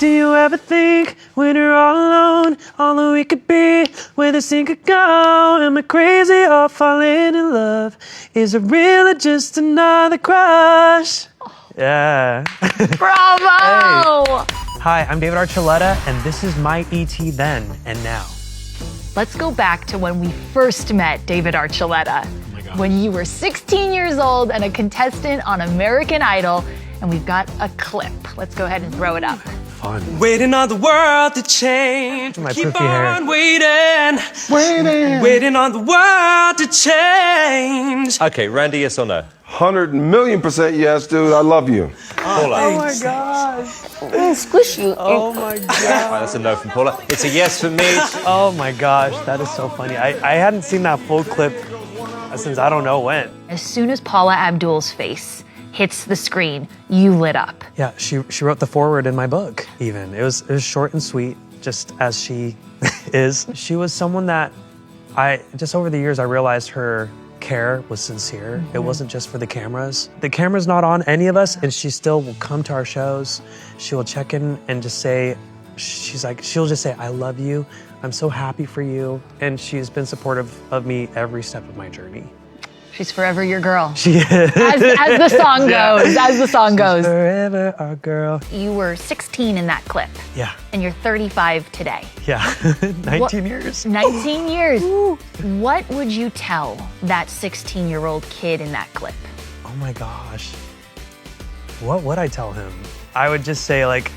Do you ever think when you're all alone, all that we could be, where this thing could go? Am I crazy or falling in love? Is it real or just another crush? Yeah. Bravo! Hi, I'm David Archuleta, and this is my ET then and now. Let's go back to when we first met David Archuleta. Oh my gosh. When you were 16 years old and a contestant on American Idol, and we've got a clip. Let's go ahead and throw it up. Fun. Waiting on the world to change. My Keep poofy hair. on waiting on the world to change. Okay, Randy, yes or no? 100,000,000% yes, dude. I love you. Paula. Oh my gosh. Squishy. Oh my Right, gosh. that's a no from Paula. It's a yes for me. Oh my gosh, that is so funny. I hadn't seen that full clip since I don't know when. As soon as Paula Abdul's face hits the screen, you lit up. Yeah, she wrote the foreword in my book, even. It was short and sweet, just as she is. She was someone that just over the years, I realized her care was sincere. Mm-hmm. It wasn't just for the cameras. The camera's not on any of us, and she still will come to our shows. She will check in and just say, she'll just say, I love you. I'm so happy for you. And she's been supportive of me every step of my journey. She's forever your girl. She is. As the song goes, as the song goes. Forever our girl. You were 16 in that clip, Yeah, and you're 35 today. yeah. 19 years. 19 years. What would you tell that 16-year-old kid in that clip? Oh my gosh. What would I tell him? I would just say, like,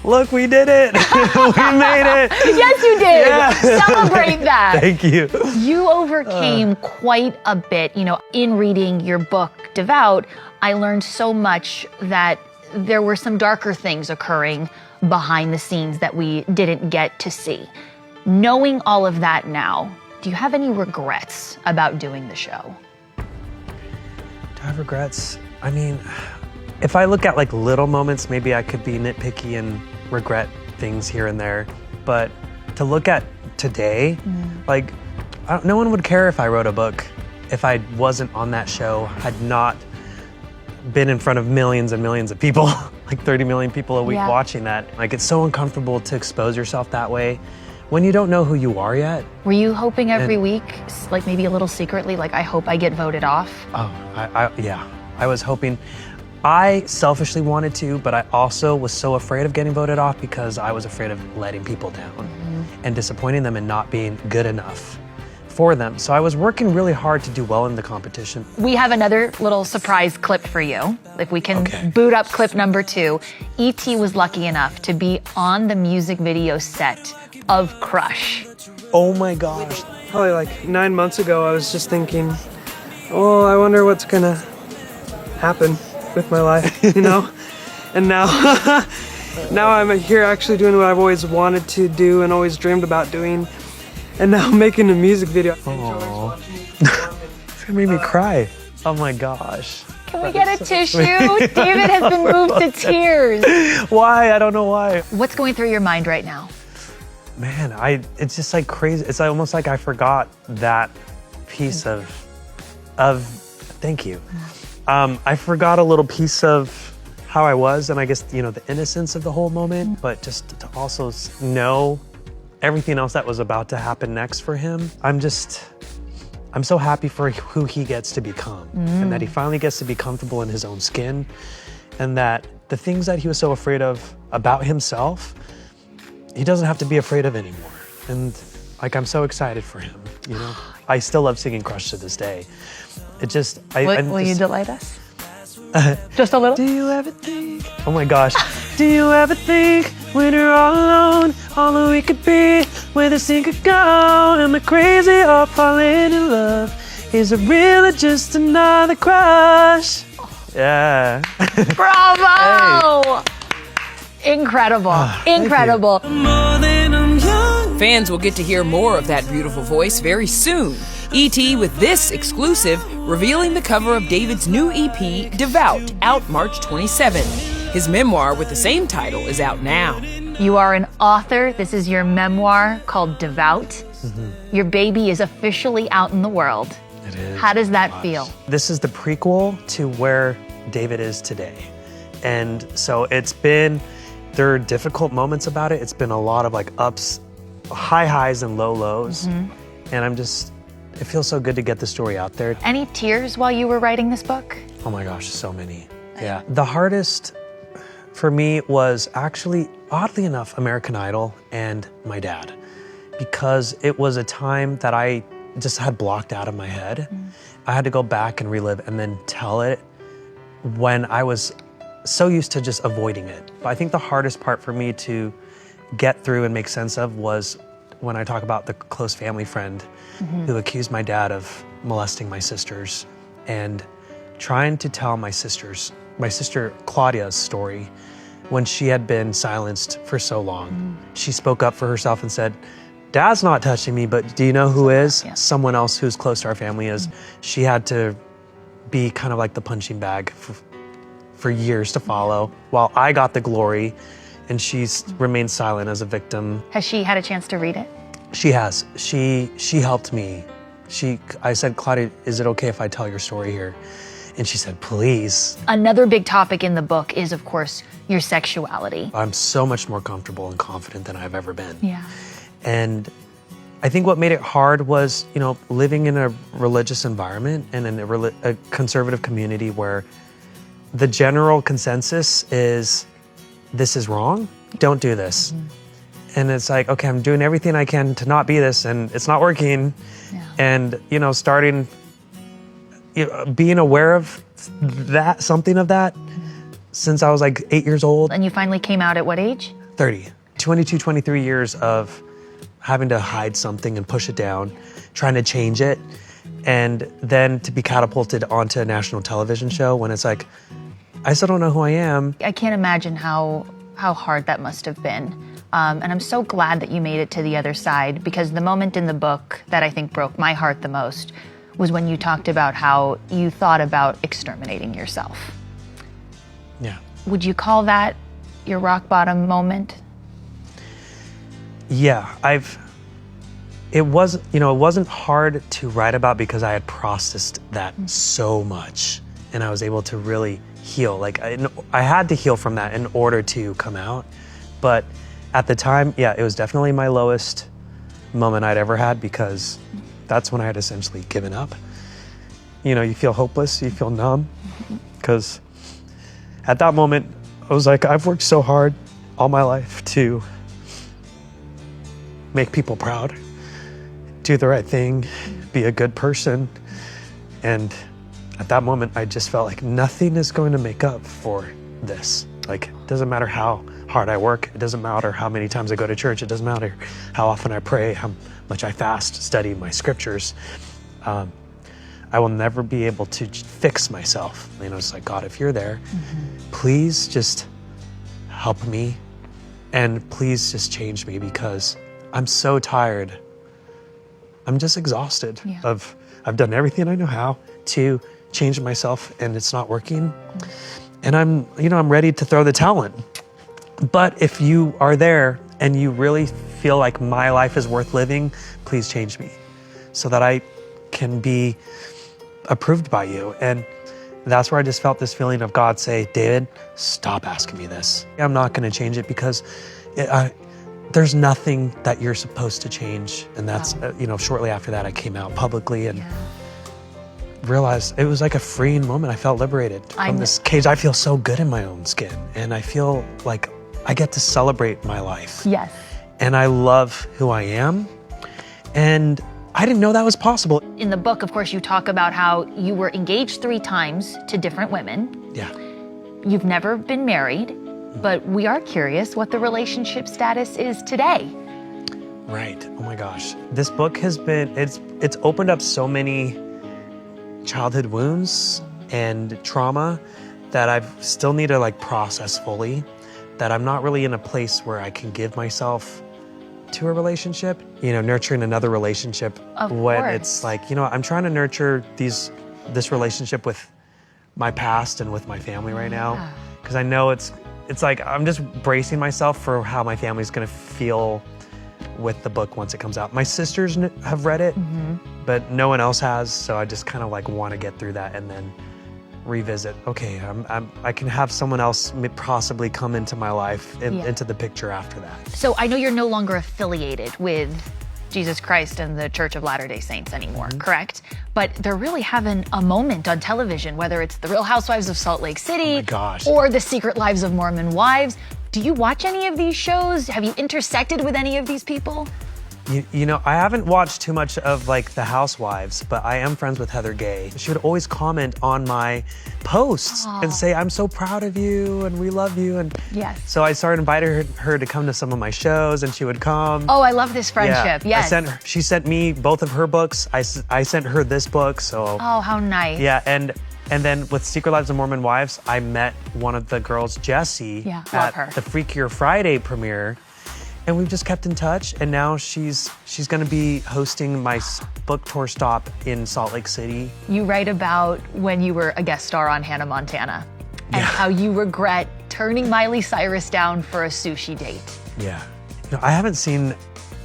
look, we did it. We made it. Yes, you did. Yeah. Celebrate that. Thank you. You overcame quite a bit. You know, in reading your book, Devout, I learned so much that there were some darker things occurring behind the scenes that we didn't get to see. Knowing all of that now, do you have any regrets about doing the show? Do I have regrets? I mean, if I look at like little moments, maybe I could be nitpicky and regret things here and there. But to look at today, like, no one would care if I wrote a book if I wasn't on that show, had not been in front of millions and millions of people, like 30 million people a week watching that. Like, it's so uncomfortable to expose yourself that way when you don't know who you are yet. Were you hoping every week, like maybe a little secretly, like, I hope I get voted off? Oh, yeah. I was hoping. I selfishly wanted to, but I also was so afraid of getting voted off because I was afraid of letting people down and disappointing them and not being good enough for them. So I was working really hard to do well in the competition. We have another little surprise clip for you. If we can boot up clip number 2. E.T. was lucky enough to be on the music video set of Crush. Oh my gosh. Probably like 9 months ago, I was just thinking, oh, I wonder what's gonna happen with my life, you know? And now, now I'm here actually doing what I've always wanted to do and always dreamed about doing. And now I'm making a music video. Aww. It's gonna make me cry. Oh my gosh. Can we get a tissue? David has been moved to tears. Why? I don't know why. What's going through your mind right now? Man, it's just like crazy. It's almost like I forgot that piece of thank you. I forgot a little piece of how I was, and I guess, you know, the innocence of the whole moment, but just to also know everything else that was about to happen next for him. I'm so happy for who he gets to become, and that he finally gets to be comfortable in his own skin, and that the things that he was so afraid of about himself, he doesn't have to be afraid of anymore. And like, I'm so excited for him, you know? I still love singing Crush to this day. It just, Will you delight us? Just a little? Do you ever think, oh my gosh. Do you ever think when you're all alone, all that we could be, where this thing could go? Am I crazy or falling in love? Is it real or just another crush? Yeah. Bravo! Incredible, incredible. Fans will get to hear more of that beautiful voice very soon. E.T. with this exclusive, revealing the cover of David's new EP, Devout, out March 27. His memoir with the same title is out now. You are an author. This is your memoir called Devout. Your baby is officially out in the world. It is. How does that feel? This is the prequel to where David is today. And so it's been there are difficult moments about it. It's been a lot of like ups, high highs and low lows. And it feels so good to get the story out there. Any tears while you were writing this book? Oh my gosh, so many. Yeah. The hardest for me was actually, oddly enough, American Idol and my dad, because it was a time that I just had blocked out of my head. I had to go back and relive and then tell it when I was so used to just avoiding it. But I think the hardest part for me to get through and make sense of was when I talk about the close family friend who accused my dad of molesting my sisters, and trying to tell my sister Claudia's story when she had been silenced for so long. She spoke up for herself and said, Dad's not touching me, but do you know who is? Yeah. Someone else who's close to our family is. She had to be kind of like the punching bag for years to follow, while I got the glory and she's remained silent as a victim. Has she had a chance to read it? She has. She helped me. I said, Claudia, is it okay if I tell your story here? And she said, please. Another big topic in the book is, of course, your sexuality. I'm so much more comfortable and confident than I've ever been. Yeah. And I think what made it hard was, living in a religious environment and in a conservative community where the general consensus is, this is wrong, don't do this. And it's like, okay, I'm doing everything I can to not be this, and it's not working. Yeah. And, starting, being aware of something of that since I was like 8 years old. And you finally came out at what age? 30. 22, 23 years of having to hide something and push it down, trying to change it, and then to be catapulted onto a national television show when it's like, I still don't know who I am. I can't imagine how hard that must have been. And I'm so glad that you made it to the other side, because the moment in the book that I think broke my heart the most was when you talked about how you thought about exterminating yourself. Yeah. Would you call that your rock bottom moment? Yeah, it wasn't hard to write about because I had processed that so much, and I was able to really heal. Like I had to heal from that in order to come out. But at the time, yeah, it was definitely my lowest moment I'd ever had, because that's when I had essentially given up. You feel hopeless, you feel numb, because at that moment, I was like, I've worked so hard all my life to make people proud, do the right thing, be a good person. And at that moment, I just felt like nothing is going to make up for this. Like, it doesn't matter how hard I work. It doesn't matter how many times I go to church. It doesn't matter how often I pray, how much I fast, study my scriptures. I will never be able to fix myself. It's like, God, if you're there, please just help me, and please just change me, because I'm so tired. I'm just exhausted I've done everything I know how to change myself, and it's not working. And I'm ready to throw the towel in. But if you are there and you really feel like my life is worth living, please change me so that I can be approved by you. And that's where I just felt this feeling of God say, David, stop asking me this. I'm not going to change it, because there's nothing that you're supposed to change. And that's, shortly after that, I came out publicly and realized it was like a freeing moment. I felt liberated from this cage. I feel so good in my own skin, and I feel like I get to celebrate my life. Yes. And I love who I am. And I didn't know that was possible. In the book, of course, you talk about how you were engaged 3 times to different women. Yeah. You've never been married, but we are curious what the relationship status is today. Right. Oh my gosh. This book has been, it's opened up so many childhood wounds and trauma that I still need to process fully, that I'm not really in a place where I can give myself to a relationship, nurturing another relationship when it's like, I'm trying to nurture this relationship with my past and with my family right now. Because I know it's like, I'm just bracing myself for how my family's gonna feel with the book once it comes out. My sisters have read it, but no one else has. So I just kind of want to get through that and then revisit. Okay, I can have someone else possibly come into my life into the picture after that. So I know you're no longer affiliated with Jesus Christ and the Church of Latter-day Saints anymore, correct? But they're really having a moment on television, whether it's The Real Housewives of Salt Lake City or The Secret Lives of Mormon Wives. Do you watch any of these shows? Have you intersected with any of these people? You know, I haven't watched too much of like The Housewives, but I am friends with Heather Gay. She would always comment on my posts and say, I'm so proud of you and we love you. And so I started inviting her to come to some of my shows and she would come. Oh, I love this friendship. Yes. She sent me both of her books. I sent her this book, so. Oh, how nice. Yeah, and then with Secret Lives of Mormon Wives, I met one of the girls, Jessie, love her. at the Freakier Friday premiere. And we've just kept in touch, and now she's going to be hosting my book tour stop in Salt Lake City. You write about when you were a guest star on Hannah Montana and how you regret turning Miley Cyrus down for a sushi date. Yeah. You know, I haven't seen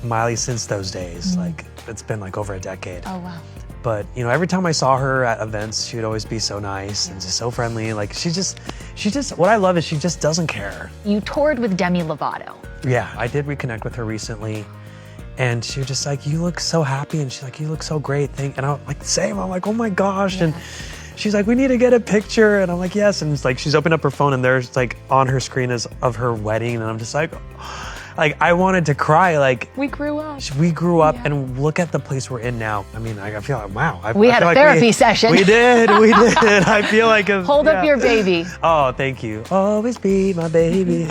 Miley since those days. Like, it's been like over a decade. Oh, wow. But, you know, every time I saw her at events, she would always be so nice and just so friendly. Like, she just, what I love is she just doesn't care. You toured with Demi Lovato. Yeah, I did reconnect with her recently. And she was just like, you look so happy. And she's like, you look so great. And I'm like, same. I'm like, oh my gosh. And she's like, we need to get a picture. And I'm like, yes. And it's like, she's opened up her phone and there's like on her screen is of her wedding. And I'm just like I wanted to cry. Like, we grew up. We grew up and look at the place we're in now. I mean, I feel like, wow. We had a therapy session. We did. I feel like Hold up your baby. Oh, thank you. Always be my baby.